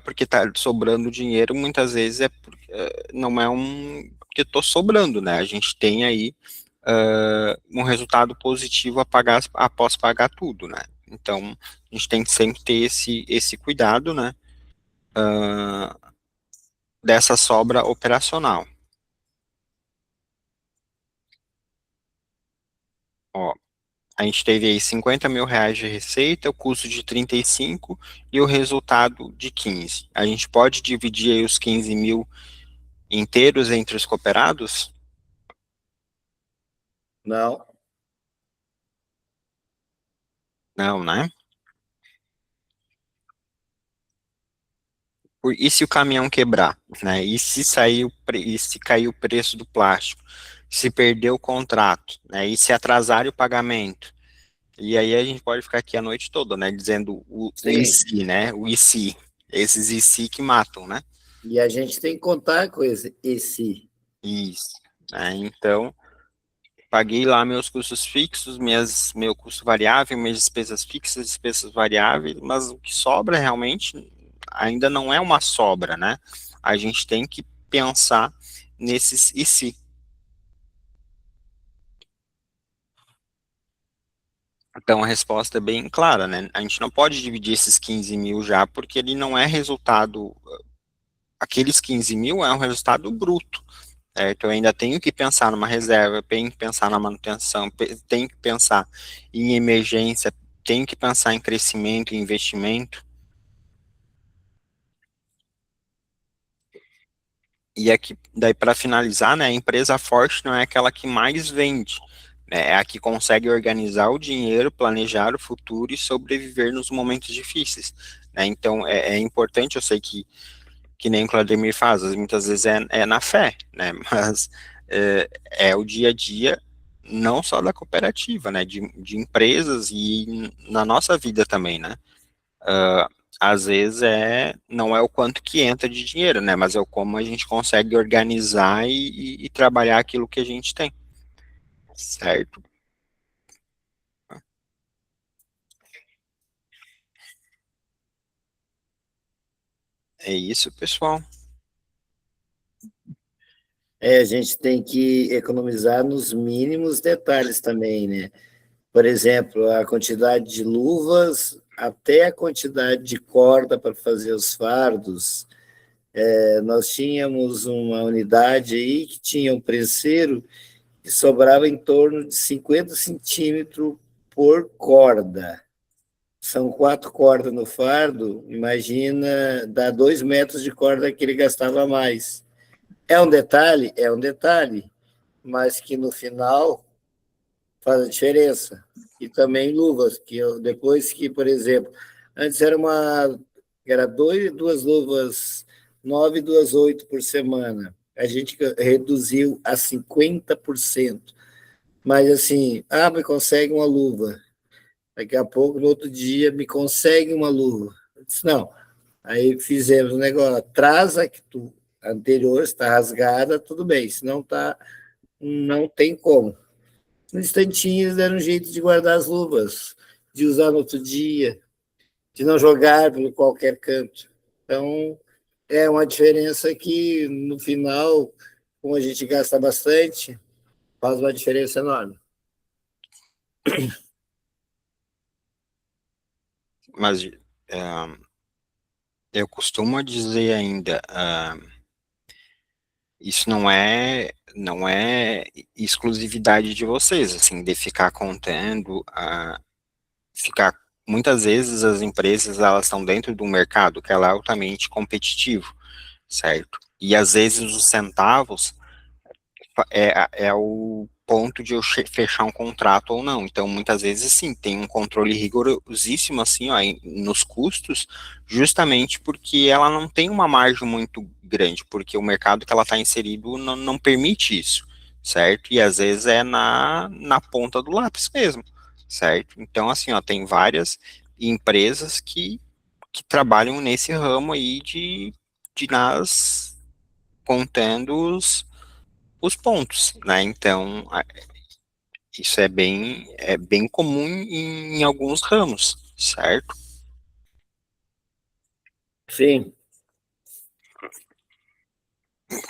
porque está sobrando dinheiro, muitas vezes não é porque estou sobrando, né? A gente tem aí um resultado positivo após pagar tudo, né? Então, a gente tem que sempre ter esse cuidado, né? Dessa sobra operacional. Ó, a gente teve aí 50 mil reais de receita, o custo de 35 e o resultado de 15. A gente pode dividir aí os 15 mil inteiros entre os cooperados? Não. Não, né? E se o caminhão quebrar, né? E se cair o preço do plástico? Se perder o contrato, né? E se atrasar o pagamento? E aí a gente pode ficar aqui a noite toda, né? Dizendo o e Sim. se, né? O e se. Esses e se que matam, né? E a gente tem que contar com esse. Isso. Né? Então, paguei lá meus custos fixos, meu custo variável, minhas despesas fixas, despesas variáveis, mas o que sobra realmente ainda não é uma sobra, né? A gente tem que pensar nesses e se. Então a resposta é bem clara, né? A gente não pode dividir esses 15 mil já, porque ele não é resultado. Aqueles 15 mil é um resultado bruto. Certo? Eu ainda tenho que pensar numa reserva, tenho que pensar na manutenção, tenho que pensar em emergência, tenho que pensar em crescimento e investimento. E aqui, daí para finalizar, né, a empresa forte não é aquela que mais vende, né, é a que consegue organizar o dinheiro, planejar o futuro e sobreviver nos momentos difíceis. Né? Então é importante, eu sei que nem o Claudemir faz, muitas vezes é na fé, né, mas é o dia a dia, não só da cooperativa, né, de empresas e na nossa vida também, né, às vezes não é o quanto que entra de dinheiro, né, mas é o como a gente consegue organizar e trabalhar aquilo que a gente tem, certo? É isso, pessoal. A gente tem que economizar nos mínimos detalhes também, né? Por exemplo, a quantidade de luvas até a quantidade de corda para fazer os fardos. Nós tínhamos uma unidade aí que tinha um preceiro que sobrava em torno de 50 centímetros por corda. São 4 cordas no fardo, imagina, dá 2 metros de corda que ele gastava mais. É um detalhe? É um detalhe, mas que no final faz a diferença. E também luvas, que depois que, por exemplo, antes era duas luvas 9 e duas 8 por semana. A gente reduziu a 50%. Mas assim, me consegue uma luva. Daqui a pouco, no outro dia, me consegue uma luva. Eu disse, não. Aí fizemos o negócio, traz a que tu anterior está rasgada, tudo bem, se não tá, não tem como. No instantinho eles deram um jeito de guardar as luvas, de usar no outro dia, de não jogar por qualquer canto. Então, é uma diferença que, no final, como a gente gasta bastante, faz uma diferença enorme. Mas eu costumo dizer ainda, isso não é exclusividade de vocês, assim, de ficar contando, ficar, muitas vezes as empresas, elas estão dentro de um mercado que ela é altamente competitivo, certo? E às vezes os centavos é o ponto de eu fechar um contrato ou não. Então, muitas vezes, sim, tem um controle rigorosíssimo, assim, ó, nos custos, justamente porque ela não tem uma margem muito grande, porque o mercado que ela está inserido não permite isso, certo? E às vezes é na ponta do lápis mesmo, certo? Então, assim, ó, tem várias empresas que trabalham nesse ramo aí de nas contando os pontos, né? Então, isso é bem comum em alguns ramos, certo? Sim,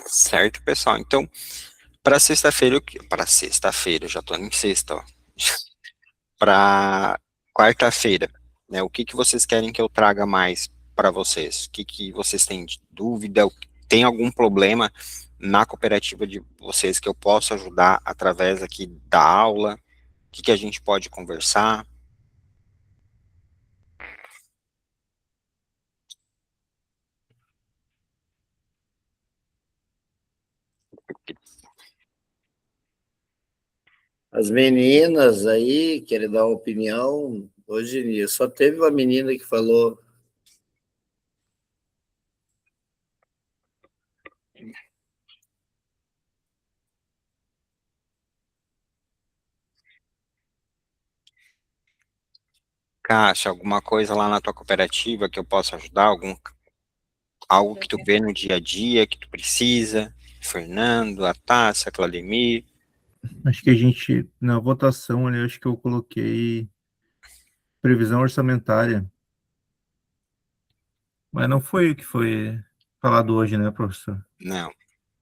Certo, pessoal. Então, para sexta-feira, eu já tô em sexta, ó. Para quarta-feira, né? O que que vocês querem que eu traga mais para vocês? O que que vocês têm de dúvida? Tem algum problema na cooperativa de vocês que eu posso ajudar através aqui da aula? O que que a gente pode conversar? as meninas aí querem dar uma opinião. Hoje só teve uma menina que falou. Caixa, alguma coisa lá na tua cooperativa que eu possa ajudar? Algo que tu vê no dia a dia, que tu precisa? Fernando, a Tássia, Claudemir. Acho que a gente, na votação ali, acho que eu coloquei previsão orçamentária. Mas não foi o que foi falado hoje, né, professor? Não,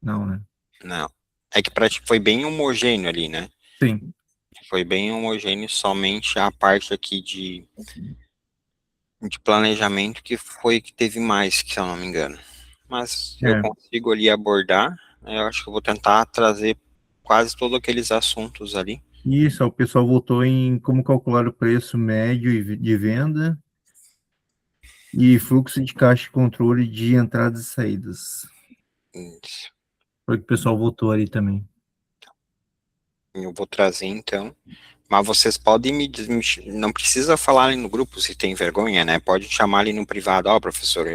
Não, né? não. É que pra ti foi bem homogêneo ali, né? Sim. Foi bem homogêneo, somente a parte aqui de planejamento que foi que teve mais, se eu não me engano. Mas eu É. consigo ali abordar, né, eu acho que eu vou tentar trazer quase todos aqueles assuntos ali. Isso, o pessoal votou em como calcular o preço médio de venda e fluxo de caixa e controle de entradas e saídas. Isso. Foi o que o pessoal votou ali também. Eu vou trazer então. Mas vocês podem não precisa falar ali no grupo se tem vergonha, né? Pode chamar ali no privado, ó, professor,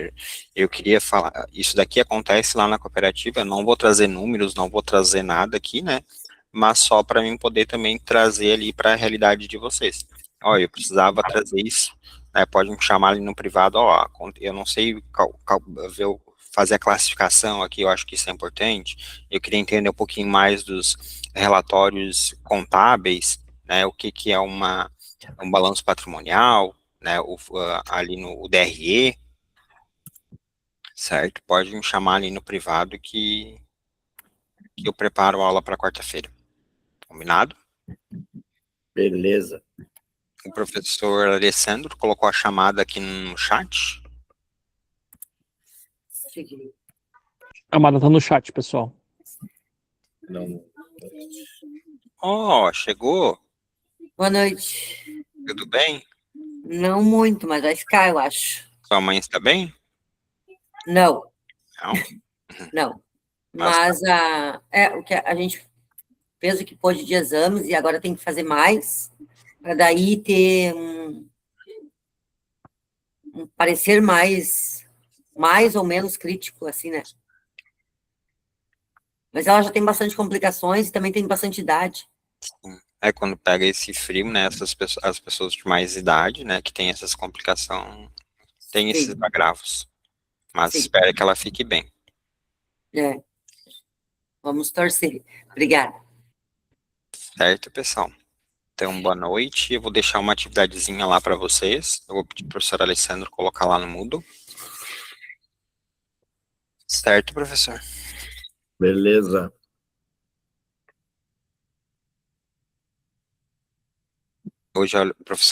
eu queria falar, isso daqui acontece lá na cooperativa, não vou trazer números, não vou trazer nada aqui, né? Mas só para mim poder também trazer ali para a realidade de vocês. Ó, eu precisava trazer isso, né? Pode me chamar ali no privado, ó, eu não sei fazer a classificação aqui, eu acho que isso é importante. Eu queria entender um pouquinho mais dos relatórios contábeis, né, o que que é um balanço patrimonial, né, ali no DRE, certo? Pode me chamar ali no privado que eu preparo a aula para quarta-feira. Combinado? Beleza. O professor Alessandro colocou a chamada aqui no chat. A Amada tá no chat, pessoal. Não. Ó, chegou, Boa noite. tudo bem? Não muito, mas vai ficar, eu acho. Sua mãe está bem? Não, Não? não. Mas Mas o que a gente fez o que pôde de exames e agora tem que fazer mais, para daí ter um parecer mais ou menos crítico, assim, né? Mas ela já tem bastante complicações e também tem bastante idade. quando pega esse frio, né, as pessoas de mais idade, né, que tem essas complicações, tem esses Sim, agravos. Mas sim. espero que ela fique bem. É, vamos torcer. Obrigada. Certo, pessoal? Então, boa noite. Eu vou deixar uma atividadezinha lá para vocês. Eu vou pedir para o professor Alessandro colocar lá no Moodle. Certo, professor? Beleza. hoje a professora